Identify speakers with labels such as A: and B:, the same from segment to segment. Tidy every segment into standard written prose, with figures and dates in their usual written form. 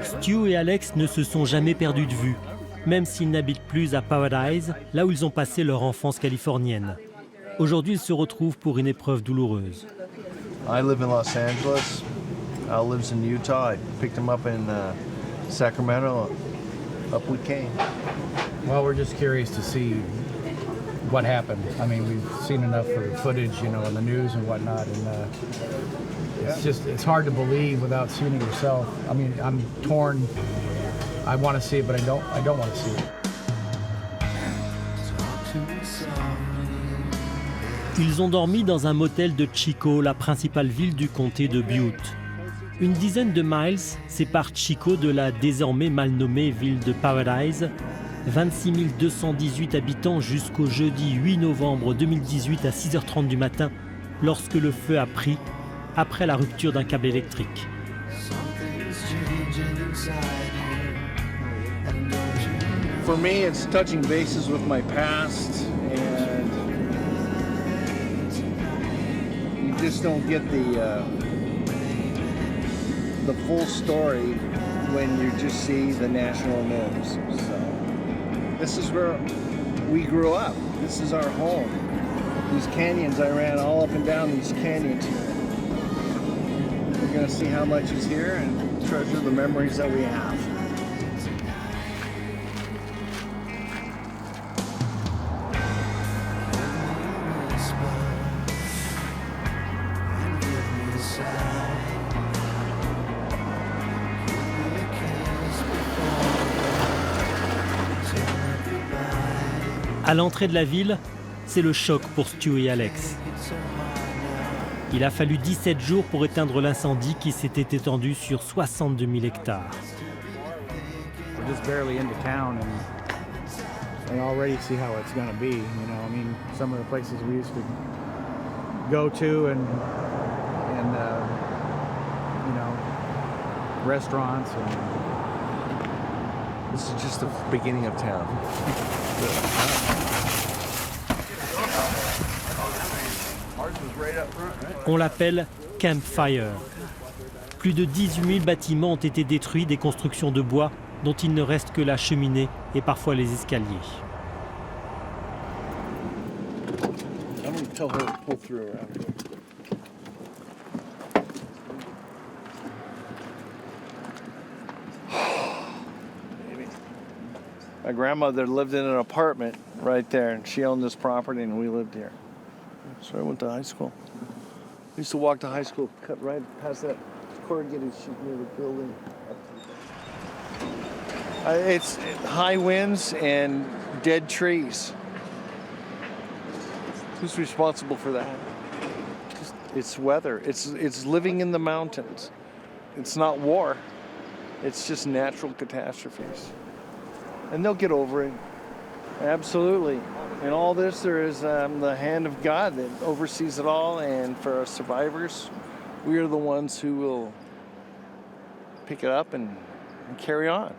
A: Stu et Alex ne se sont jamais perdus de vue, même s'ils n'habitent plus à Paradise, là où ils ont passé leur enfance californienne. Aujourd'hui, ils se retrouvent pour une épreuve douloureuse.
B: I live in Los Angeles. Al lives in Utah. I picked him up in Sacramento. Up we came.
C: Well, we're just curious to see what happened. I mean, we've seen enough of the footage, you know, in the news and whatnot, and it's hard to believe without seeing it yourself. I mean, I'm torn. I want to see it, but I don't want to see it.
A: Ils ont dormi dans un motel de Chico, la principale ville du comté de Butte. Une dizaine de miles séparent Chico de la désormais mal nommée ville de Paradise. 26 218 habitants jusqu'au jeudi 8 novembre 2018 à 6h30 du matin, lorsque le feu a pris, après la rupture d'un câble électrique.
B: For me, it's touching bases with my past, and you just don't get the full story when you just see the national news. So this is where we grew up. This is our home. These canyons, I ran all up and down these canyons here. We're gonna see how much is here and treasure the memories that we have.
A: À l'entrée de la ville, c'est le choc pour Stu et Alex. Il a fallu 17 jours pour éteindre l'incendie qui s'était étendu sur 62 000 hectares.
C: We're just barely into town, and I already see how it's going to be. You know, I mean, some of the places we used to go to, and you know, restaurants. And
B: this is just the beginning of town.
A: On l'appelle Campfire. Plus de 18 000 bâtiments ont été détruits, des constructions de bois dont il ne reste que la cheminée et parfois les escaliers.
B: My grandmother lived in an apartment right there, and she owned this property, and we lived here. So I went to high school. I used to walk to high school, cut right past that corrugated sheet near the building. It's high winds and dead trees. Who's responsible for that? It's weather. It's living in the mountains. It's not war. It's just natural catastrophes. And they'll get over it. Absolutely. In all this, there is the hand of God that oversees it all, and for our survivors, we are the ones who will pick it up and carry on.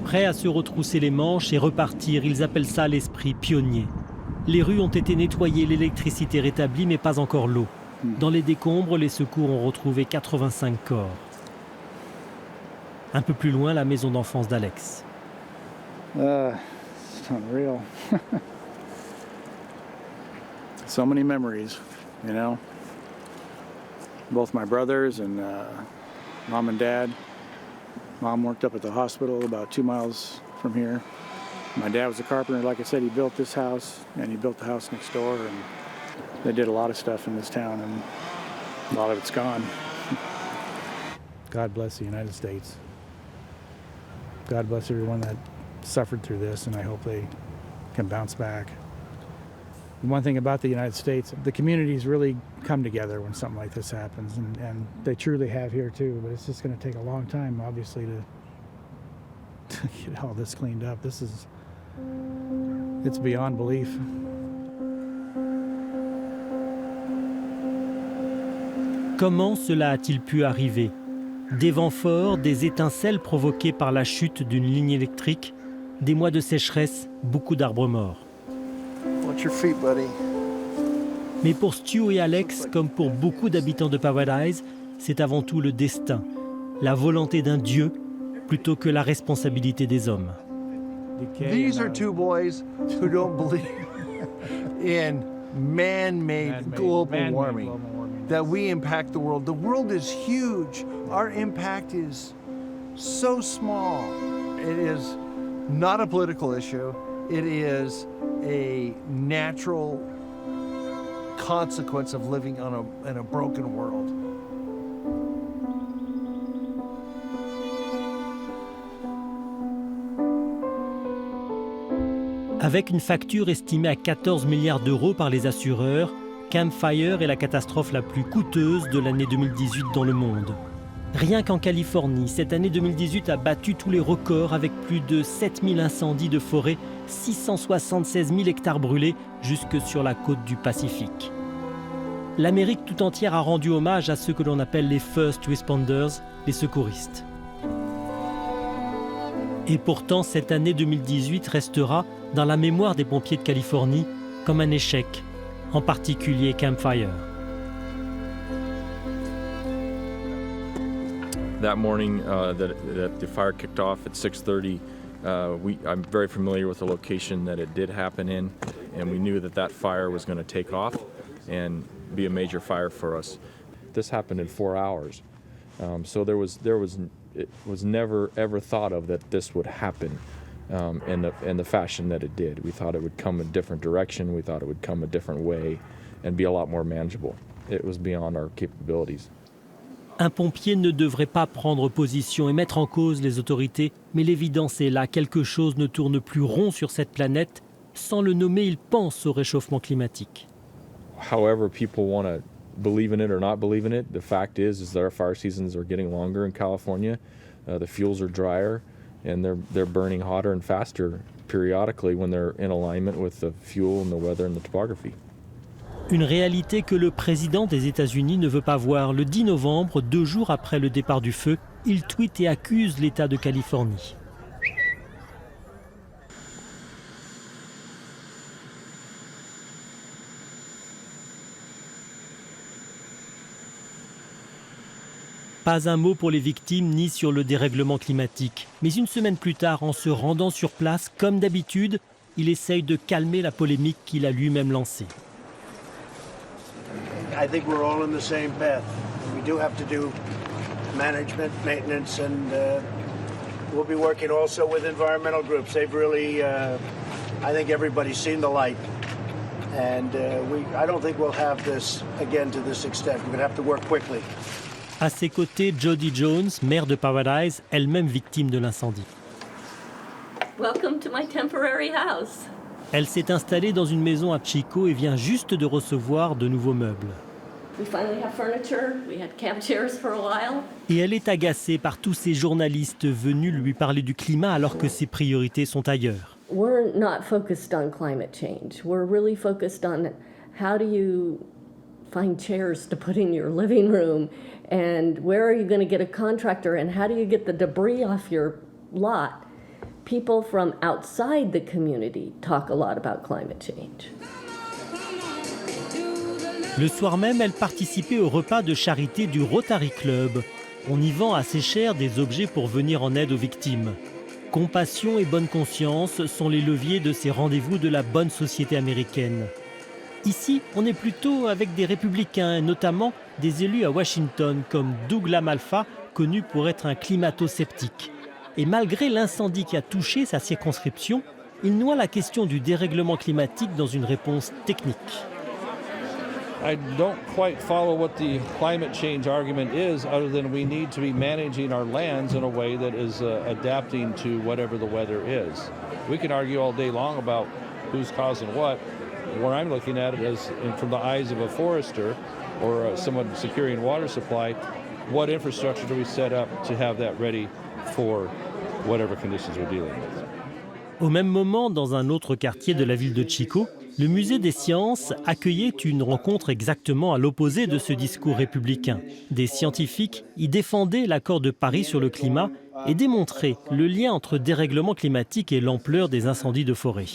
A: Prêts à se retrousser les manches et repartir, ils appellent ça l'esprit pionnier. Les rues ont été nettoyées, l'électricité rétablie, mais pas encore l'eau. Dans les décombres, les secours ont retrouvé 85 corps. Un peu plus loin, la maison d'enfance d'Alex.
C: It's unreal. So many memories, you know. Both my brothers and mom and dad. Mom worked up at the hospital about 2 miles from here. My dad was a carpenter. Like I said, he built this house, and he built the house next door, and they did a lot of stuff in this town, and a lot of it's gone. God bless the United States. God bless everyone that suffered through this, and I hope they can bounce back. One thing about the United States, the communities really come together when something like this happens, and they truly have here too, but it's just going to take a long time, obviously, to get all this cleaned up. It's beyond belief.
A: Comment cela a-t-il pu arriver? Des vents forts, des étincelles provoquées par la chute d'une ligne électrique, des mois de sécheresse, beaucoup d'arbres morts.
B: Watch your feet, buddy.
A: Mais pour Stu et Alex, comme pour beaucoup d'habitants de Paradise, c'est avant tout le destin, la volonté d'un Dieu plutôt que la responsabilité des hommes.
B: These are two boys who don't believe in man-made global warming, that we impact the world. The world is huge. Our impact is so small. It is not a political issue. It is a natural consequence of living in a broken world.
A: Avec une facture estimée à 14 milliards d'euros par les assureurs, Camp Fire est la catastrophe la plus coûteuse de l'année 2018 dans le monde. Rien qu'en Californie, cette année 2018 a battu tous les records avec plus de 7000 incendies de forêt, 676 000 hectares brûlés jusque sur la côte du Pacifique. L'Amérique tout entière a rendu hommage à ceux que l'on appelle les first responders, les secouristes. Et pourtant, cette année 2018 restera, dans la mémoire des pompiers de Californie, comme un échec, en particulier Camp Fire.
D: That morning that the fire kicked off at 6:30, I'm very familiar with the location that it did happen in, and we knew that that fire was going to take off and be a major fire for us. This happened in 4 hours, so it was never ever thought of that this would happen in the fashion that it did. We thought it would come a different direction. We thought it would come a different way, and be a lot more manageable. It was beyond our capabilities.
A: Un pompier ne devrait pas prendre position et mettre en cause les autorités, mais l'évidence est là, quelque chose ne tourne plus rond sur cette planète. Sans le nommer, il pense au réchauffement climatique.
D: However people want to believe in it or not believe in it, the fact is that our fire seasons are getting longer in California. The fuels are drier, and they're burning hotter and faster periodically when they're in alignment with the fuel and the weather and the topography.
A: Une réalité que le président des États-Unis ne veut pas voir. Le 10 novembre, 2 jours après le départ du feu, il tweete et accuse l'État de Californie. Pas un mot pour les victimes ni sur le dérèglement climatique. Mais une semaine plus tard, en se rendant sur place, comme d'habitude, il essaye de calmer la polémique qu'il a lui-même lancée.
E: I think we're all in the same path. We do have to do management, maintenance, and we'll be working also with environmental groups. They've really, I think everybody's seen the light. And I don't think we'll have this again to this extent. We're going to have to work quickly.
A: À ses côtés, Jody Jones, maire de Paradise, elle-même victime de l'incendie.
F: Welcome to my temporary house.
A: Elle s'est installée dans une maison à Chico et vient juste de recevoir de nouveaux meubles.
F: We finally have furniture. We had camp chairs for a while.
A: Et elle est agacée par tous ces journalistes venus lui parler du climat alors que ses priorités sont ailleurs.
F: We're not focused on climate change. We're really focused on how do you find chairs to put in your living room, and where are you going to get a contractor, and how do you get the debris off your lot? People from outside the community talk a lot about climate change.
A: Le soir même, elle participait au repas de charité du Rotary Club. On y vend assez cher des objets pour venir en aide aux victimes. Compassion et bonne conscience sont les leviers de ces rendez-vous de la bonne société américaine. Ici, on est plutôt avec des républicains, notamment des élus à Washington comme Doug Lamalfa, connu pour être un climato-sceptique. Et malgré l'incendie qui a touché sa circonscription, il noie la question du dérèglement climatique dans une réponse technique.
G: I don't quite follow what the climate change argument is, other than we need to be managing our lands in a way that is adapting to whatever the weather is. We can argue all day long about who's causing what. Where I'm looking at it is from the eyes of a forester or someone securing water supply, what infrastructure do we set up to have that ready for whatever conditions we're dealing with?
A: Au même moment, dans un autre quartier de la ville de Chico, le musée des sciences accueillait une rencontre exactement à l'opposé de ce discours républicain. Des scientifiques y défendaient l'accord de Paris sur le climat et démontraient le lien entre dérèglement climatique et l'ampleur des incendies de forêt.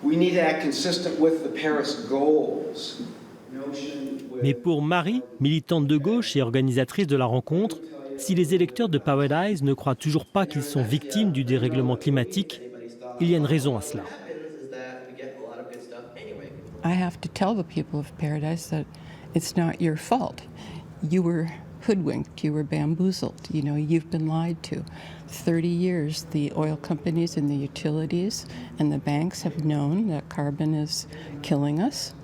H: We need to act consistent with the Paris goals.
A: Mais pour Marie, militante de gauche et organisatrice de la rencontre, si les électeurs de Paradise ne croient toujours pas qu'ils sont victimes du dérèglement climatique, il y a une raison à cela.
H: I have to tell the people of Paradise that it's not your fault. You were hoodwinked, you were bamboozled, you know, you've been lied to. 30 years, the oil companies and the utilities and the banks have known that carbon is killing us,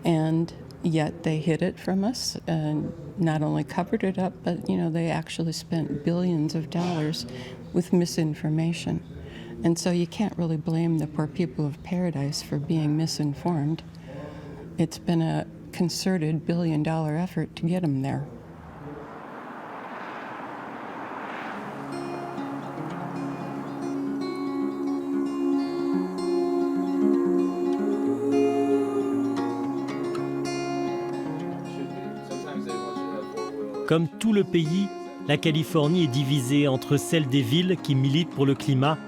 H: and yet they hid it from us and not only covered it up, but, you know, they actually spent billions of dollars with misinformation. And so you can't really blame the poor people of Paradise for being misinformed. It's been a concerted billion-dollar effort to get them there.
A: Comme tout le pays, la Californie est divisée entre celle des villes qui militent pour le climat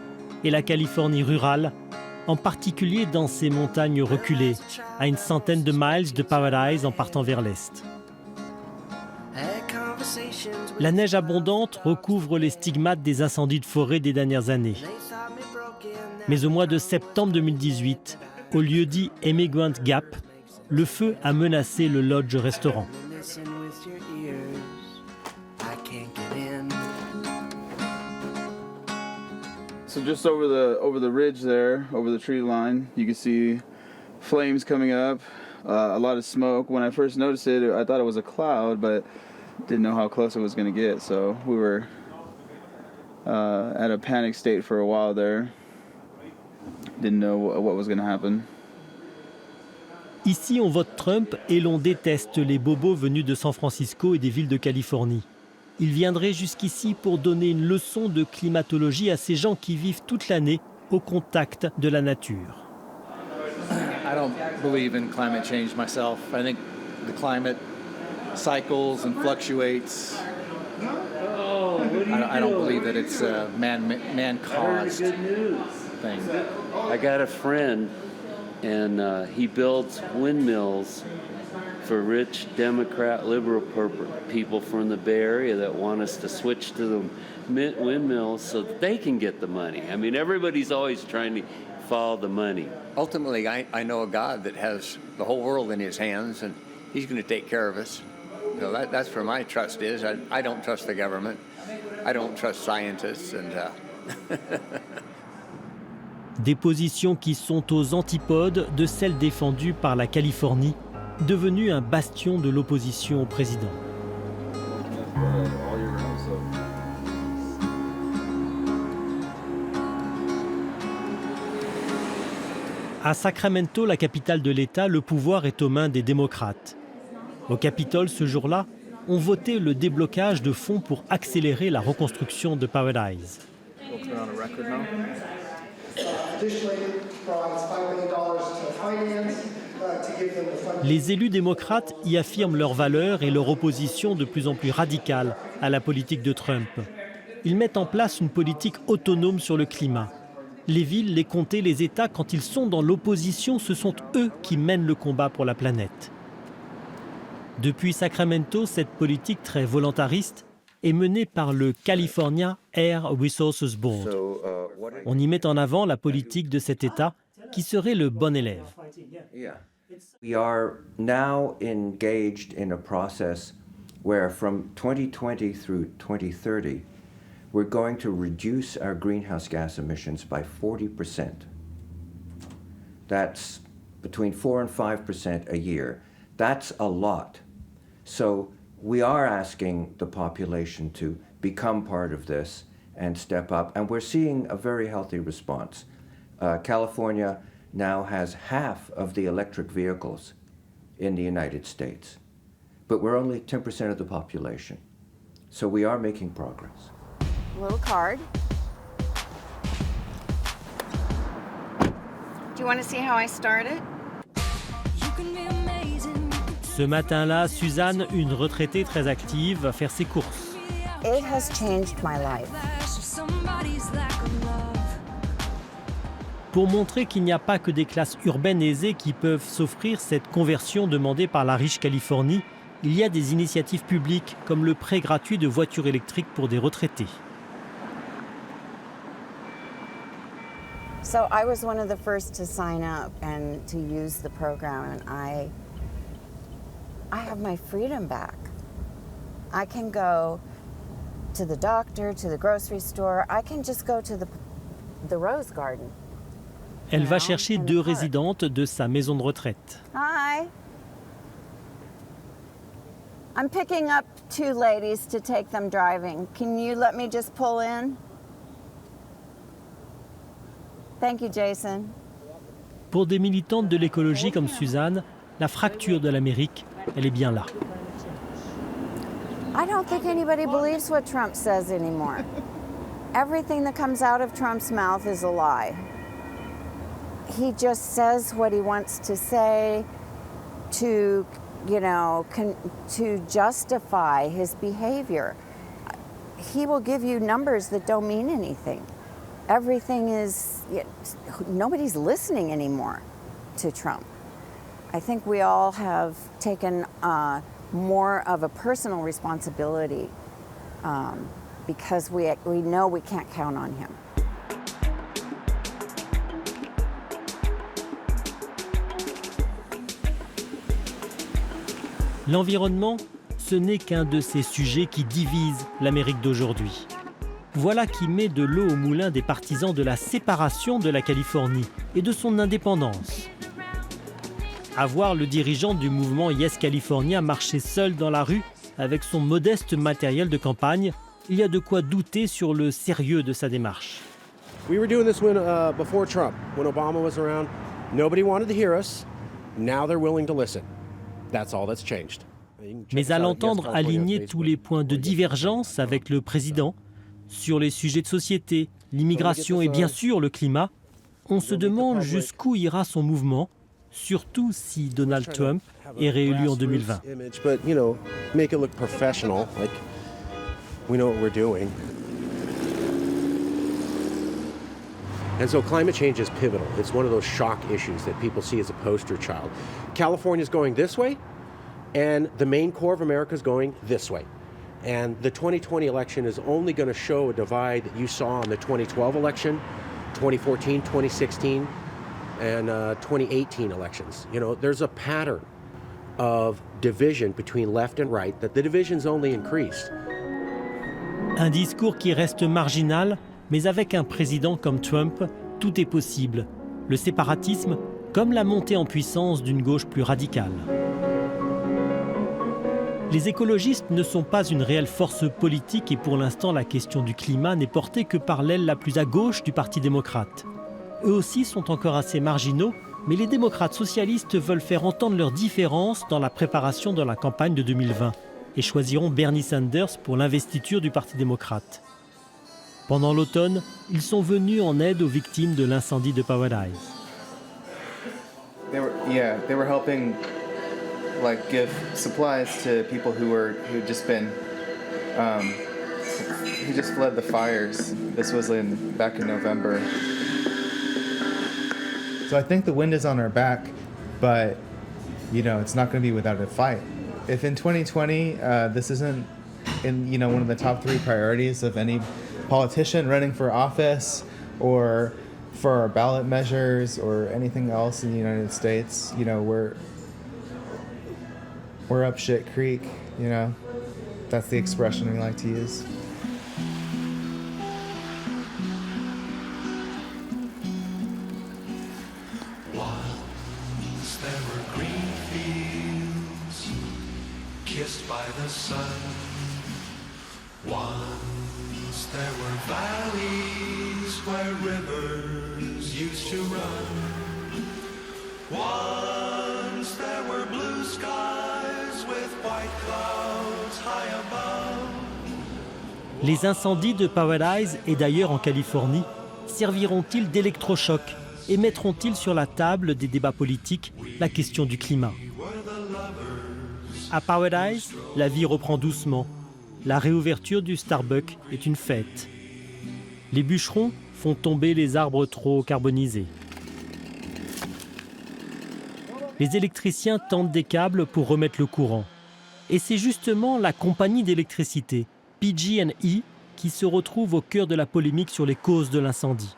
A: et la Californie rurale, en particulier dans ses montagnes reculées, à une centaine de miles de Paradise en partant vers l'est. La neige abondante recouvre les stigmates des incendies de forêt des dernières années. Mais au mois de septembre 2018, au lieu-dit Emigrant Gap, le feu a menacé le lodge-restaurant.
I: So just over the ridge there, over the tree line, you can see flames coming up, a lot of smoke. When I first noticed it, I thought it was a cloud, but didn't know how close it was going to get. So we were at a panic state for a while there. Didn't know what was going to happen.
A: Ici, on vote Trump et l'on déteste les bobos venus de San Francisco et des villes de Californie. Ils viendraient jusqu'ici pour donner une leçon de climatologie à ces gens qui vivent toute l'année au contact de la nature.
J: I don't believe in climate change myself. I think the climate cycles and fluctuates. I don't believe that it's a man-caused thing.
K: I got a friend, and he builds windmills for rich Democrat liberal people from the Bay Area that want us to switch to the windmills so that they can get the money. I mean, everybody's always trying to follow the money.
L: Ultimately, I know a God that has the whole world in his hands, and he's going to take care of us. So that's where my trust is. I don't trust the government. I don't trust scientists.
A: Des positions qui sont aux antipodes de celles défendues par la Californie, devenue un bastion de l'opposition au président. À Sacramento, la capitale de l'État, le pouvoir est aux mains des démocrates. Au Capitole, ce jour-là, on votait le déblocage de fonds pour accélérer la reconstruction de Paradise. Les élus démocrates y affirment leurs valeurs et leur opposition de plus en plus radicale à la politique de Trump. Ils mettent en place une politique autonome sur le climat. Les villes, les comtés, les États, quand ils sont dans l'opposition, ce sont eux qui mènent le combat pour la planète. Depuis Sacramento, cette politique très volontariste est menée par le California Air Resources Board. On y met en avant la politique de cet État qui serait le bon élève.
M: We are now engaged in a process where from 2020 through 2030, we're going to reduce our greenhouse gas emissions by 40%. That's between 4 and 5% a year. That's a lot. So we are asking the population to become part of this and step up, and we're seeing a very healthy response. California now has half of the electric vehicles in the United States, but we're only 10% of the population. So we are making progress.
N: A little card. Do you want to see how I started?
A: Ce matin-là, Suzanne, une retraitée très active, va faire ses courses.
N: It has changed my life.
A: pour montrer qu'il n'y a pas que des classes urbaines aisées qui peuvent s'offrir cette conversion demandée par la riche Californie. Il y a des initiatives publiques comme le prêt gratuit de voitures électriques pour des retraités.
N: So I was one of the first to sign up and to use the program, and I have my freedom back. I can go to the doctor, to the grocery store. I can just go to the rose garden.
A: Elle va chercher 2 résidentes de sa maison de retraite.
N: Hi. I'm picking up 2 ladies to take them driving. Can you let me just pull in? Thank you, Jason.
A: Pour des militantes de l'écologie comme Suzanne, la fracture de l'Amérique, elle est bien là.
N: I don't think anybody believes what Trump says anymore. Everything that comes out of Trump's mouth is a lie. He just says what he wants to say to, to justify his behavior. He will give you numbers that don't mean anything. Everything is, nobody's listening anymore to Trump. I think we all have taken more of a personal responsibility because we know we can't count on him.
A: L'environnement, ce n'est qu'un de ces sujets qui divisent l'Amérique d'aujourd'hui. Voilà qui met de l'eau au moulin des partisans de la séparation de la Californie et de son indépendance. À voir le dirigeant du mouvement Yes California marcher seul dans la rue avec son modeste matériel de campagne, il y a de quoi douter sur le sérieux de sa démarche.
O: We were doing this before Trump, when Obama was around. Nobody wanted to hear us. Now they're willing to listen. That's all that's changed.
A: Mais à l'entendre aligner tous les points de divergence avec le président sur les sujets de société, l'immigration et bien sûr le climat, on se demande jusqu'où ira son mouvement, surtout si Donald Trump est réélu en 2020.
O: But, make it look professional, like we know what we're doing. And so climate change is pivotal. It's one of those shock issues that people see as a poster child. California's going this way, and the main core of America is going this way. And the 2020 election is only going to show a divide that you saw in the 2012 election, 2014, 2016, and 2018 elections. There's a pattern of division between left and right, that the division's only increased.
A: Un discours qui reste marginal, mais avec un président comme Trump, tout est possible. Le séparatisme, comme la montée en puissance d'une gauche plus radicale. Les écologistes ne sont pas une réelle force politique et pour l'instant la question du climat n'est portée que par l'aile la plus à gauche du Parti démocrate. Eux aussi sont encore assez marginaux, mais les démocrates socialistes veulent faire entendre leurs différences dans la préparation de la campagne de 2020 et choisiront Bernie Sanders pour l'investiture du Parti démocrate. Pendant l'automne, ils sont venus en aide aux victimes de l'incendie de Paradise.
P: They were helping give supplies to people who'd just been who just fled the fires. This was back in November.
Q: So I think the wind is on our back, but it's not going to be without a fight. If in 2020 this isn't in one of the top 3 priorities of any politician running for office or for our ballot measures or anything else in the United States, we're up shit creek, That's the expression we like to use.
R: Once there were green fields kissed by the sun. Once there were valleys where rivers used to run. Once there were blue skies with white clouds high above.
A: Les incendies de Paradise et d'ailleurs en Californie serviront-ils d'électrochoc et mettront-ils sur la table des débats politiques la question du climat? À Paradise, la vie reprend doucement. La réouverture du Starbucks est une fête. Les bûcherons font tomber les arbres trop carbonisés. Les électriciens tendent des câbles pour remettre le courant. Et c'est justement la compagnie d'électricité, PG&E, qui se retrouve au cœur de la polémique sur les causes de l'incendie.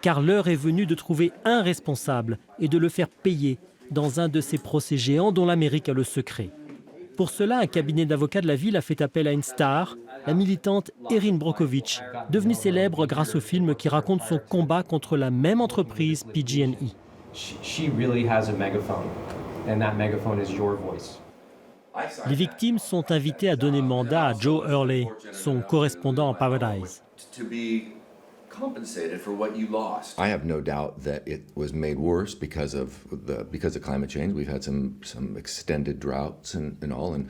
A: Car l'heure est venue de trouver un responsable et de le faire payer dans un de ces procès géants dont l'Amérique a le secret. Pour cela, un cabinet d'avocats de la ville a fait appel à une star, la militante Erin Brockovich, devenue célèbre grâce au film qui raconte son combat contre la même entreprise PG&E.
S: She really has a megaphone, and that megaphone is your voice.
A: Les victimes sont invitées à donner mandat à Joe Hurley, son correspondant en Paradise.
T: To be compensated for what you lost.
U: I have no doubt that it was made worse because of climate change. We've had some extended droughts and all, and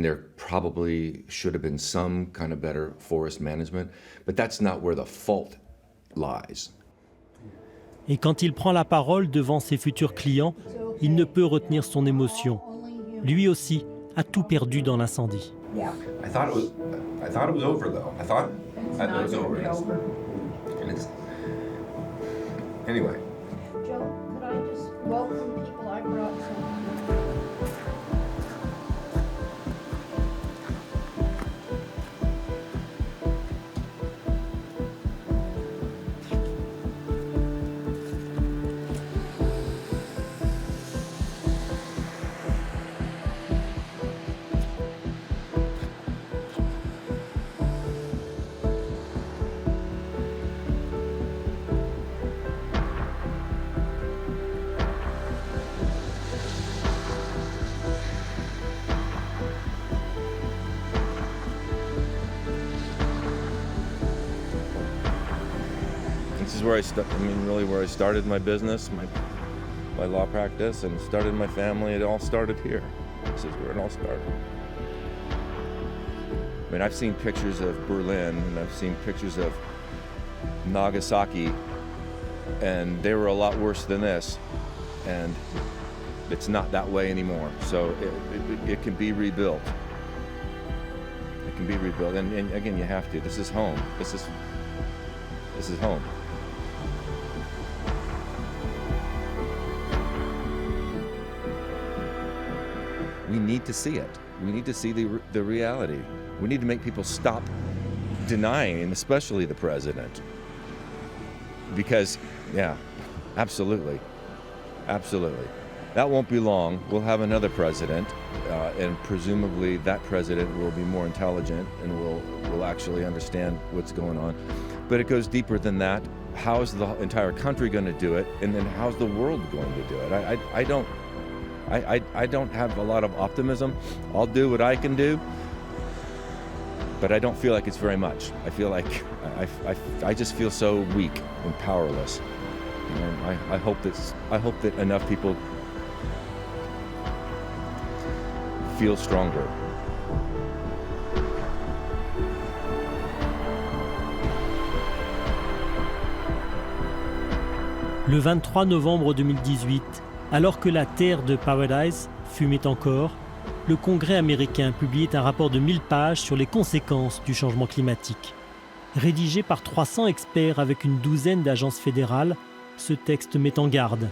U: there probably should have been some kind of better forest management, but that's not where the fault lies.
A: Et quand il prend la parole devant ses futurs clients, il ne peut retenir son émotion. Lui aussi a tout perdu dans l'incendie.
T: I thought it was over though. I thought it was over. And it's, anyway.
V: Joe, could I just welcome people I brought some?
D: This is where where I started my business, my law practice, and started my family. It all started here. This is where it all started. I mean, I've seen pictures of Berlin, and I've seen pictures of Nagasaki, and they were a lot worse than this, and it's not that way anymore. So it can be rebuilt. It can be rebuilt, and again, you have to. This is home. This is home. We need to see it. We need to see the reality. We need to make people stop denying, especially the president. Because, yeah, absolutely. Absolutely. That won't be long. We'll have another president, and presumably that president will be more intelligent and will actually understand what's going on. But it goes deeper than that. How's the entire country going to do it? And then how's the world going to do it? I don't have a lot of optimism. I'll do what I can do, but I don't feel like it's very much. I feel like I just feel so weak and powerless. And I hope that enough people feel stronger.
A: Le 23 novembre 2018, alors que la terre de Paradise fumait encore, le Congrès américain publiait un rapport de 1000 pages sur les conséquences du changement climatique. Rédigé par 300 experts avec une douzaine d'agences fédérales, ce texte met en garde.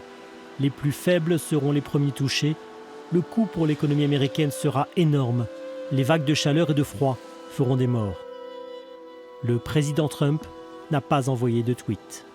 A: Les plus faibles seront les premiers touchés. Le coût pour l'économie américaine sera énorme. Les vagues de chaleur et de froid feront des morts. Le président Trump n'a pas envoyé de tweet.